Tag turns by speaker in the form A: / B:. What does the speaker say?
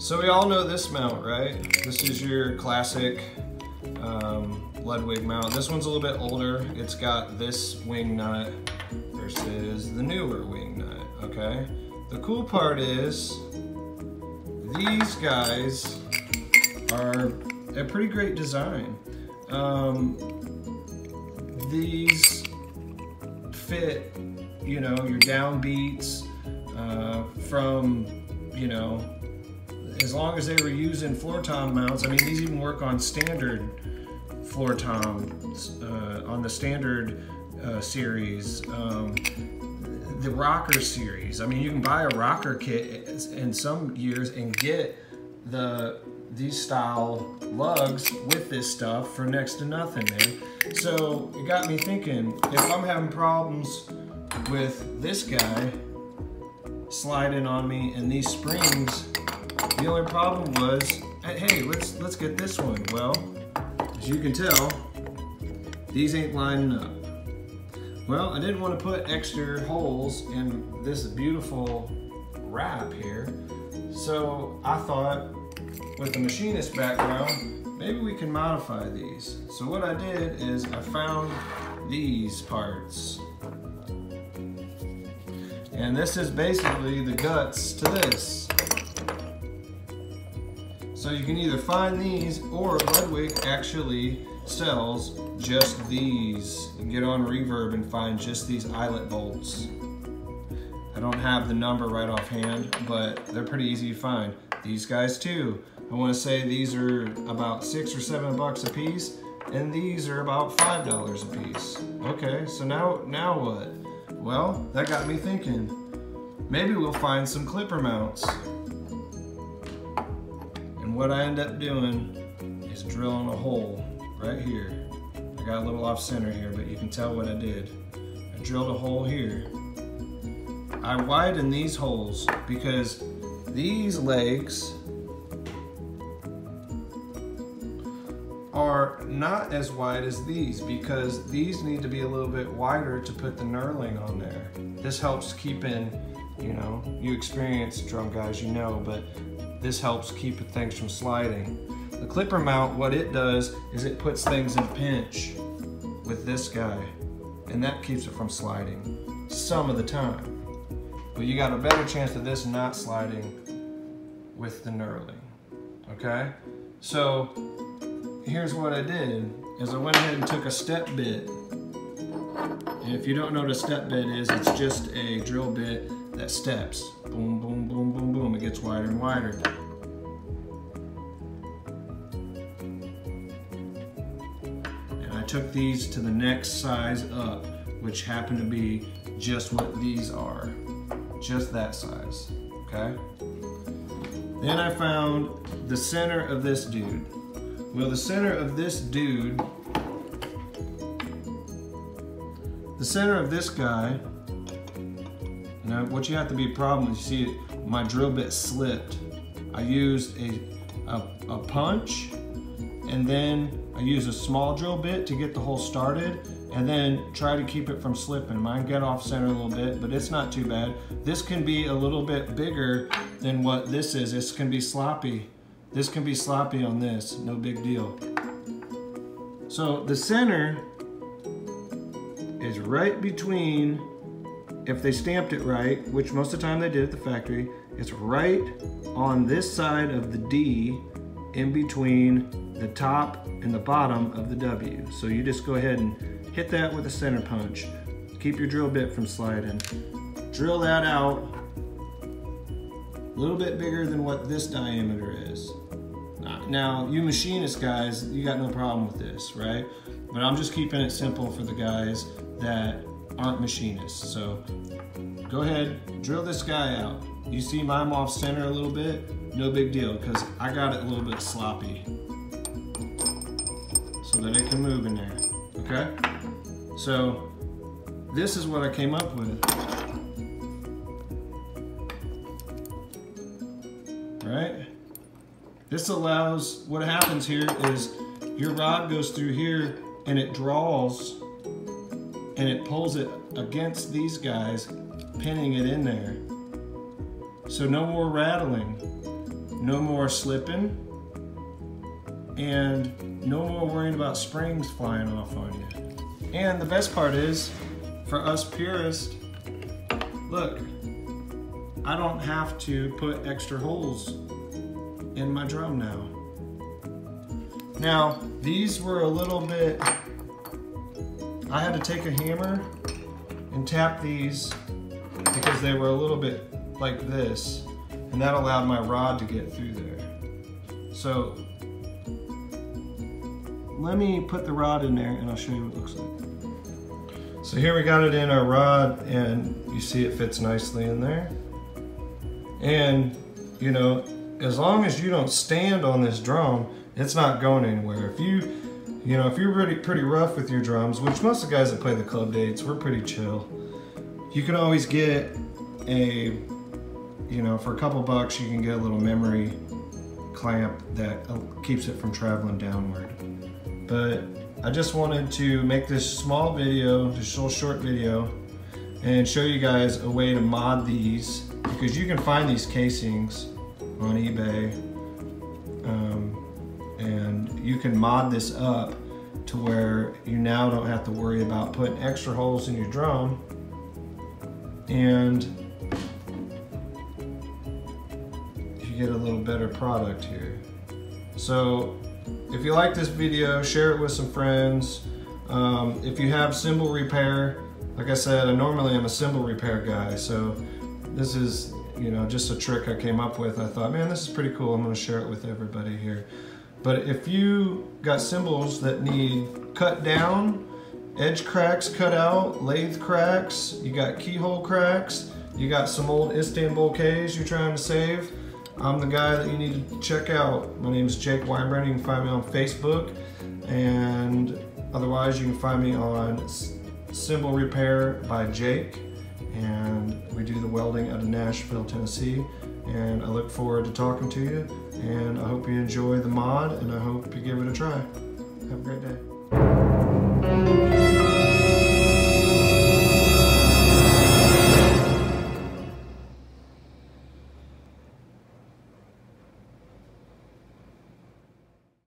A: So we all know this mount, right? This is your classic Ludwig mount. This one's a little bit older. It's got this wing nut versus the newer wing nut, okay? The cool part is these guys are a pretty great design. These fit, you know, your downbeats from, you know, as long as they were using floor tom mounts. I mean, these even work on standard floor toms, on the standard series, the rocker series. I mean, you can buy a rocker kit in some years and get these style lugs with this stuff for next to nothing, man. So it got me thinking, if I'm having problems with this guy sliding on me and these springs, the only problem was, hey, let's get this one. Well, as you can tell, these ain't lining up. Well, I didn't want to put extra holes in this beautiful wrap here, so I thought, with the machinist background, maybe we can modify these. So what I did is I found these parts. And this is basically the guts to this. So you can either find these, or Ludwig actually sells just these. You can get on Reverb and find just these eyelet bolts. I don't have the number right offhand, but they're pretty easy to find. These guys too. I want to say these are about $6 or $7 a piece, and these are about $5 a piece. Okay, so now what? Well, that got me thinking. Maybe we'll find some clipper mounts. And what I end up doing is drilling a hole right here. I got a little off center here, but you can tell what I did. I drilled a hole here. I widened these holes because these legs are not as wide as these, because these need to be a little bit wider to put the knurling on there. This helps keep in, you know, you experienced drum guys, you know, but this helps keep things from sliding. The clipper mount, what it does is it puts things in pinch with this guy, and that keeps it from sliding some of the time. But you got a better chance of this not sliding with the knurling, okay? So here's what I did, is I went ahead and took a step bit. And if you don't know what a step bit is, it's just a drill bit that steps. Boom, boom, boom, boom, boom. It gets wider and wider. And I took these to the next size up, which happened to be just what these are. Just that size, okay? Then I found the center of this dude. Well, the center of this dude, the center of this guy, now what you have to be a problem is, you see my drill bit slipped. I used a punch, and then I used a small drill bit to get the hole started, and then try to keep it from slipping. Mine got off center a little bit, but it's not too bad. This can be a little bit bigger than what this is. This can be sloppy. This can be sloppy on this, no big deal. So the center is right between, if they stamped it right, which most of the time they did at the factory, it's right on this side of the D, in between the top and the bottom of the W. So you just go ahead and hit that with a center punch. Keep your drill bit from sliding. Drill that out a little bit bigger than what this diameter is. Now, you machinist guys, you got no problem with this, right? But I'm just keeping it simple for the guys that aren't machinists. So go ahead, drill this guy out. You see mine off center a little bit? No big deal, because I got it a little bit sloppy so that it can move in there, okay? So this is what I came up with. Right? This allows, what happens here is your rod goes through here and it draws and it pulls it against these guys, pinning it in there. So no more rattling. no more slipping, and no more worrying about springs flying off on you. And the best part is, for us purists, look, I don't have to put extra holes in my drum now. Now, these were a little bit, I had to take a hammer and tap these because they were a little bit like this, and that allowed my rod to get through there. So, let me put the rod in there and I'll show you what it looks like. So here we got it in our rod, and you see it fits nicely in there. And, you know, as long as you don't stand on this drum, it's not going anywhere. If you're pretty rough with your drums, which most of the guys that play the club dates, we're pretty chill. You can always get a, for a couple bucks, you can get a little memory clamp that keeps it from traveling downward. But I just wanted to make this small video, this little short video, and show you guys a way to mod these, because you can find these casings on eBay, and you can mod this up to where you now don't have to worry about putting extra holes in your drum, and you get a little better product here. So if you like this video, share it with some friends. If you have cymbal repair, like I said, normally I'm a cymbal repair guy, so this is, just a trick I came up with. I thought, man, this is pretty cool. I'm gonna share it with everybody here. But if you got cymbals that need cut down, edge cracks cut out, lathe cracks, you got keyhole cracks, you got some old Istanbul Ks you're trying to save, I'm the guy that you need to check out. My name is Jake Weinbrenner. You can find me on Facebook, and otherwise you can find me on Cymbal Repair by Jake, and we do the welding out of Nashville, Tennessee. And I look forward to talking to you, and I hope you enjoy the mod, and I hope you give it a try. Have a great day.